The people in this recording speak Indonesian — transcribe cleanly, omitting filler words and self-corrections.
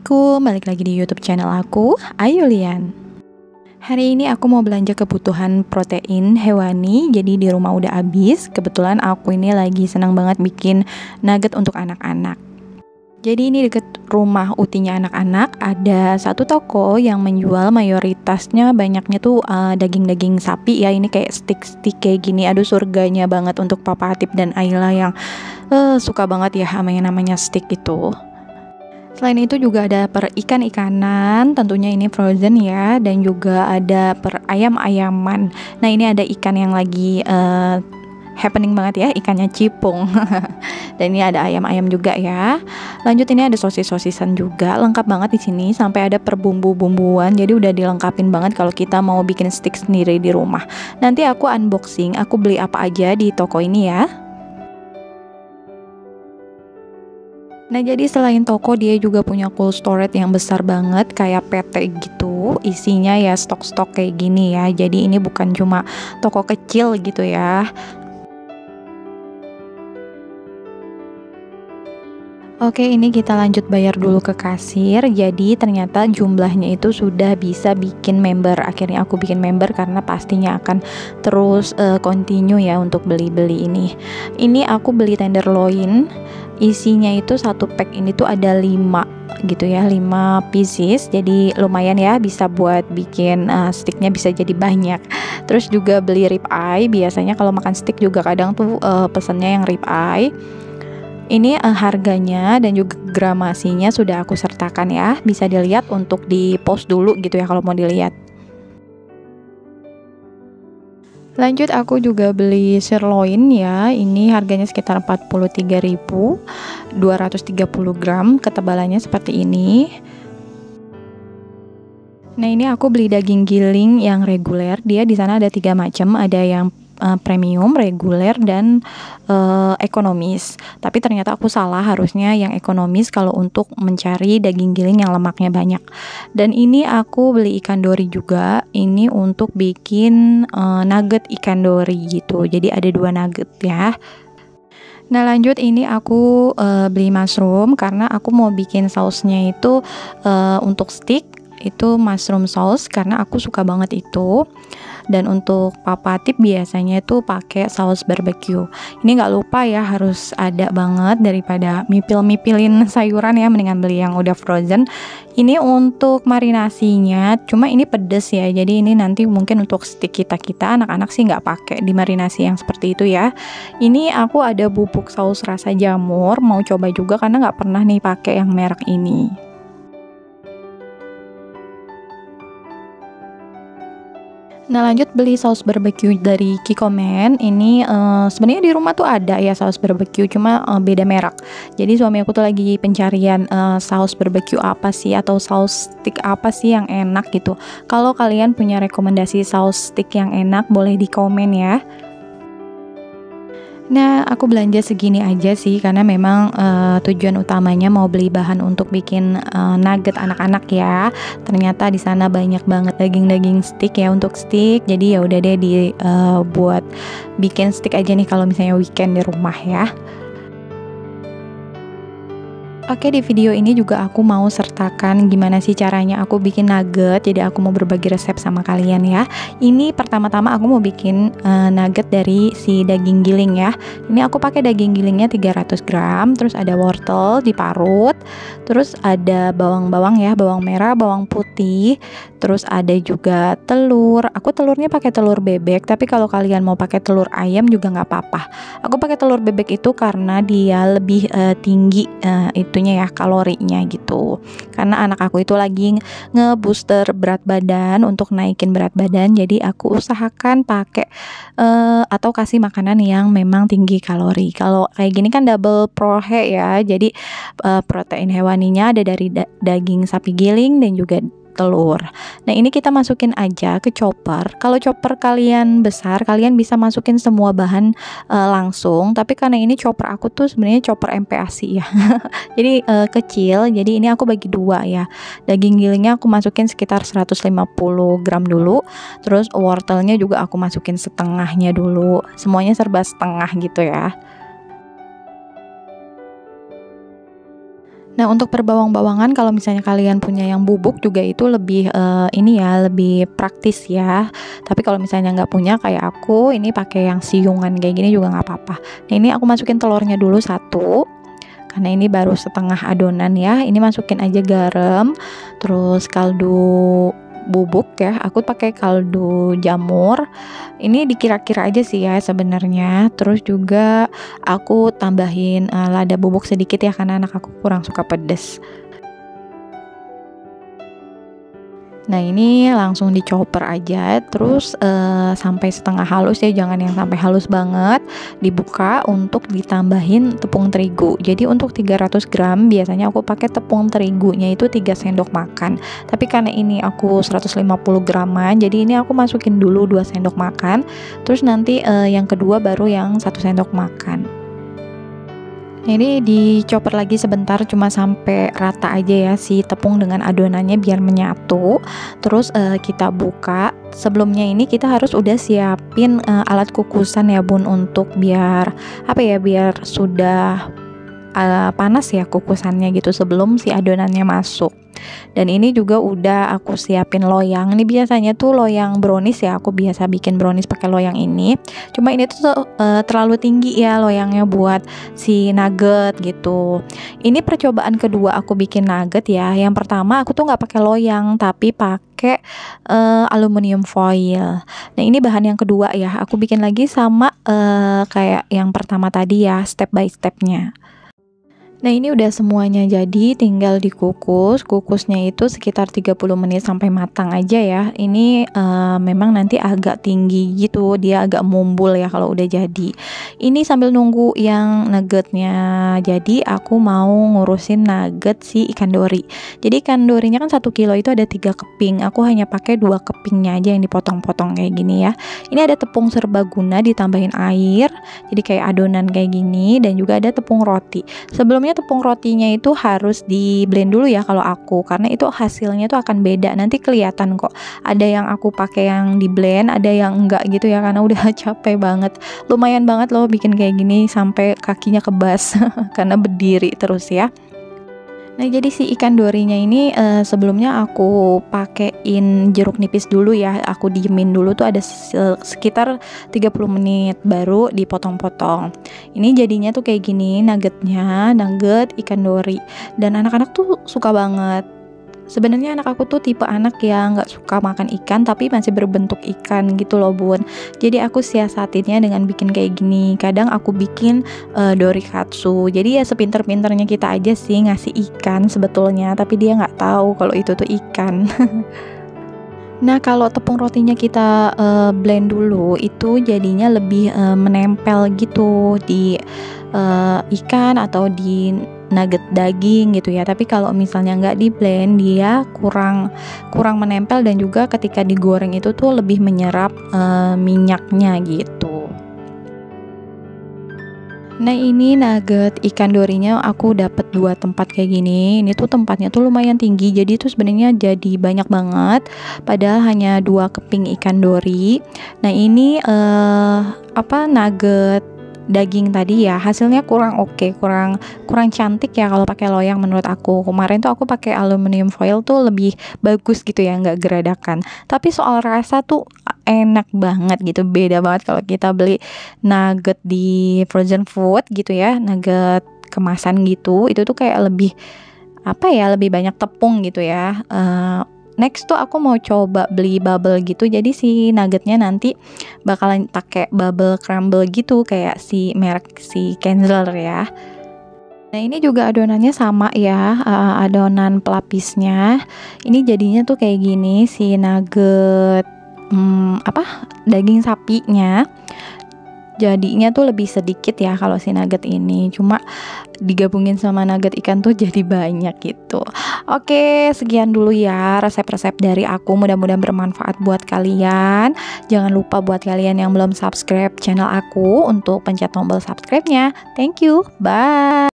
Assalamualaikum, balik lagi di YouTube channel aku, Ayulian. Hari ini aku mau belanja kebutuhan protein hewani, jadi di rumah udah habis. Kebetulan aku ini lagi senang banget bikin nugget untuk anak-anak. Jadi ini deket rumah utinya anak-anak ada satu toko yang menjual mayoritasnya banyaknya tuh daging-daging sapi ya. Ini kayak stick-stick kayak gini. Aduh surganya banget untuk Papa Atip dan Ayla yang suka banget ya sama yang namanya stick itu. Selain itu juga ada per ikan-ikanan, tentunya ini frozen ya, dan juga ada per ayam-ayaman. Nah ini ada ikan yang lagi happening banget ya, ikannya cipung. Dan ini ada ayam-ayam juga ya. Lanjut ini ada sosis-sosisan juga, lengkap banget di sini sampai ada per bumbu-bumbuan. Jadi udah dilengkapin banget kalau kita mau bikin stick sendiri di rumah. Nanti aku unboxing, aku beli apa aja di toko ini ya. Nah jadi selain toko dia juga punya cold storage yang besar banget kayak PT gitu. Isinya ya stok-stok kayak gini ya. Jadi ini bukan cuma toko kecil gitu ya. Oke, ini kita lanjut bayar dulu ke kasir. Jadi ternyata jumlahnya itu sudah bisa bikin member. Akhirnya aku bikin member karena pastinya akan terus continue ya untuk beli-beli ini. Ini aku beli tenderloin. Isinya itu satu pack ini tuh ada 5 gitu ya, 5 pieces. Jadi lumayan ya, bisa buat bikin sticknya bisa jadi banyak. Terus juga beli rib eye. Biasanya kalau makan stick juga kadang tuh pesennya yang rib eye. Ini harganya dan juga gramasinya sudah aku sertakan ya. Bisa dilihat untuk di post dulu gitu ya kalau mau dilihat. Lanjut aku juga beli sirloin ya. Ini harganya sekitar 43.230 gram. Ketebalannya seperti ini. Nah, ini aku beli daging giling yang reguler. Dia di sana ada 3 macam, ada yang premium, reguler, dan ekonomis. Tapi ternyata aku salah, harusnya yang ekonomis kalau untuk mencari daging giling yang lemaknya banyak. Dan ini aku beli ikan dori juga. Ini untuk bikin nugget ikan dori gitu. Jadi ada 2 nugget ya. Nah lanjut ini aku beli mushroom karena aku mau bikin sausnya itu untuk stick itu mushroom sauce karena aku suka banget itu. Dan untuk Papa Tip biasanya itu pakai saus barbecue. Ini nggak lupa ya, harus ada banget daripada mipil-mipilin sayuran ya, mendingan beli yang udah frozen. Ini untuk marinasinya, cuma ini pedes ya. Jadi ini nanti mungkin untuk stick kita anak-anak sih nggak pakai dimarinasi yang seperti itu ya. Ini aku ada bubuk saus rasa jamur, mau coba juga karena nggak pernah nih pakai yang merek ini. Nah lanjut beli saus barbecue dari Kikkoman. Ini sebenarnya di rumah tuh ada ya saus barbecue, cuma beda merek. Jadi suami aku tuh lagi pencarian saus barbecue apa sih atau saus stick apa sih yang enak gitu. Kalau kalian punya rekomendasi saus stick yang enak boleh di komen ya. Nah aku belanja segini aja sih karena memang tujuan utamanya mau beli bahan untuk bikin nugget anak-anak ya. Ternyata di sana banyak banget daging-daging stick ya untuk stick. Jadi ya udah deh buat bikin stick aja nih kalau misalnya weekend di rumah ya. Oke, di video ini juga aku mau sertakan gimana sih caranya aku bikin nugget. Jadi aku mau berbagi resep sama kalian ya. Ini pertama-tama aku mau bikin nugget dari si daging giling ya. Ini aku pakai daging gilingnya 300 gram. Terus ada wortel diparut. Terus ada bawang-bawang ya, bawang merah, bawang putih. Terus ada juga telur. Aku telurnya pakai telur bebek. Tapi kalau kalian mau pakai telur ayam juga nggak apa-apa. Aku pakai telur bebek itu karena dia lebih tinggi itunya ya, kalorinya gitu. Karena anak aku itu lagi ngebooster berat badan untuk naikin berat badan, jadi aku usahakan pakai atau kasih makanan yang memang tinggi kalori. Kalau kayak gini kan double prohe ya, jadi protein hewaninya ada dari daging sapi giling dan juga telur. Nah ini kita masukin aja ke chopper. Kalau chopper kalian besar, kalian bisa masukin semua bahan langsung. Tapi karena ini chopper aku tuh sebenarnya chopper MPASI ya. Jadi kecil. Jadi ini aku bagi 2 ya. Daging gilingnya aku masukin sekitar 150 gram dulu. Terus wortelnya juga aku masukin setengahnya dulu. Semuanya serba setengah gitu ya. Nah, untuk perbawang-bawangan kalau misalnya kalian punya yang bubuk juga itu lebih ini ya, lebih praktis ya. Tapi kalau misalnya nggak punya kayak aku, ini pakai yang siungan kayak gini juga nggak apa-apa. Nah, ini aku masukin telurnya dulu satu. Karena ini baru setengah adonan ya. Ini masukin aja garam, terus kaldu bubuk ya. Aku pakai kaldu jamur. Ini dikira-kira aja sih ya sebenarnya. Terus juga aku tambahin lada bubuk sedikit ya karena anak aku kurang suka pedes. Nah, ini langsung dicoper aja, terus sampai setengah halus ya, jangan yang sampai halus banget. Dibuka untuk ditambahin tepung terigu. Jadi untuk 300 gram biasanya aku pakai tepung terigunya itu 3 sendok makan. Tapi karena ini aku 150 graman, jadi ini aku masukin dulu 2 sendok makan. Terus nanti yang kedua baru yang 1 sendok makan. Ini dicoper lagi sebentar, cuma sampai rata aja ya si tepung dengan adonannya biar menyatu. Terus kita buka. Sebelumnya ini kita harus udah siapin alat kukusan ya bun, untuk biar apa ya, biar sudah panas ya kukusannya gitu sebelum si adonannya masuk. Dan ini juga udah aku siapin loyang. Ini biasanya tuh loyang brownies ya, aku biasa bikin brownies pakai loyang ini. Cuma ini tuh terlalu tinggi ya loyangnya buat si nugget gitu. Ini percobaan kedua aku bikin nugget ya. Yang pertama aku tuh nggak pakai loyang tapi pakai aluminium foil. Nah, ini bahan yang kedua ya. Aku bikin lagi sama kayak yang pertama tadi ya, step by stepnya. Nah, ini udah semuanya jadi, tinggal dikukus. Kukusnya itu sekitar 30 menit sampai matang aja ya. Ini memang nanti agak tinggi gitu, dia agak mumbul ya kalau udah jadi. Ini sambil nunggu yang nuggetnya jadi, aku mau ngurusin nugget si ikan dori. Jadi ikan dorinya kan 1 kilo itu ada 3 keping. Aku hanya pakai 2 kepingnya aja yang dipotong-potong kayak gini ya. Ini ada tepung serbaguna ditambahin air, jadi kayak adonan kayak gini, dan juga ada tepung roti. Sebelumnya tepung rotinya itu harus di blend dulu ya kalau aku, karena itu hasilnya tuh akan beda, nanti kelihatan kok. Ada yang aku pakai yang di blend, ada yang enggak gitu ya, karena udah capek banget. Lumayan banget loh bikin kayak gini sampai kakinya kebas karena berdiri terus ya. Nah, jadi si ikan dorinya ini sebelumnya aku pakein jeruk nipis dulu ya. Aku diemin dulu tuh ada sekitar 30 menit baru dipotong-potong. Ini jadinya tuh kayak gini nuggetnya, nugget ikan dori. Dan anak-anak tuh suka banget. Sebenarnya anak aku tuh tipe anak yang nggak suka makan ikan tapi masih berbentuk ikan gitu loh bun. Jadi aku siasatinnya dengan bikin kayak gini. Kadang aku bikin dorikatsu. Jadi ya sepinter-pinternya kita aja sih ngasih ikan sebetulnya, tapi dia nggak tahu kalau itu tuh ikan. Nah, kalau tepung rotinya kita blend dulu, itu jadinya lebih menempel gitu di ikan atau di nugget daging gitu ya. Tapi kalau misalnya nggak di blend, dia kurang menempel, dan juga ketika digoreng itu tuh lebih menyerap minyaknya gitu. Nah, ini nugget ikan dorinya aku dapat 2 tempat kayak gini. Ini tuh tempatnya tuh lumayan tinggi, jadi tuh sebenarnya jadi banyak banget, padahal hanya 2 keping ikan dori. Nah, ini nugget daging tadi ya, hasilnya kurang oke, kurang cantik ya kalau pakai loyang menurut aku. Kemarin tuh aku pakai aluminium foil tuh lebih bagus gitu ya, nggak geradakan. Tapi soal rasa tuh enak banget gitu, beda banget kalau kita beli nugget di frozen food gitu ya, nugget kemasan gitu. Itu tuh kayak lebih lebih banyak tepung gitu ya. Next tuh aku mau coba beli bubble gitu, jadi si nuggetnya nanti bakalan pakai bubble crumble gitu kayak si merek si Kenzeler ya. Nah, ini juga adonannya sama ya, adonan pelapisnya. Ini jadinya tuh kayak gini si nugget daging sapinya. Jadinya tuh lebih sedikit ya kalau si nugget ini, cuma digabungin sama nugget ikan tuh jadi banyak gitu. Oke, sekian dulu ya resep-resep dari aku, mudah-mudahan bermanfaat buat kalian. Jangan lupa buat kalian yang belum subscribe channel aku untuk pencet tombol subscribe-nya. Thank you, bye.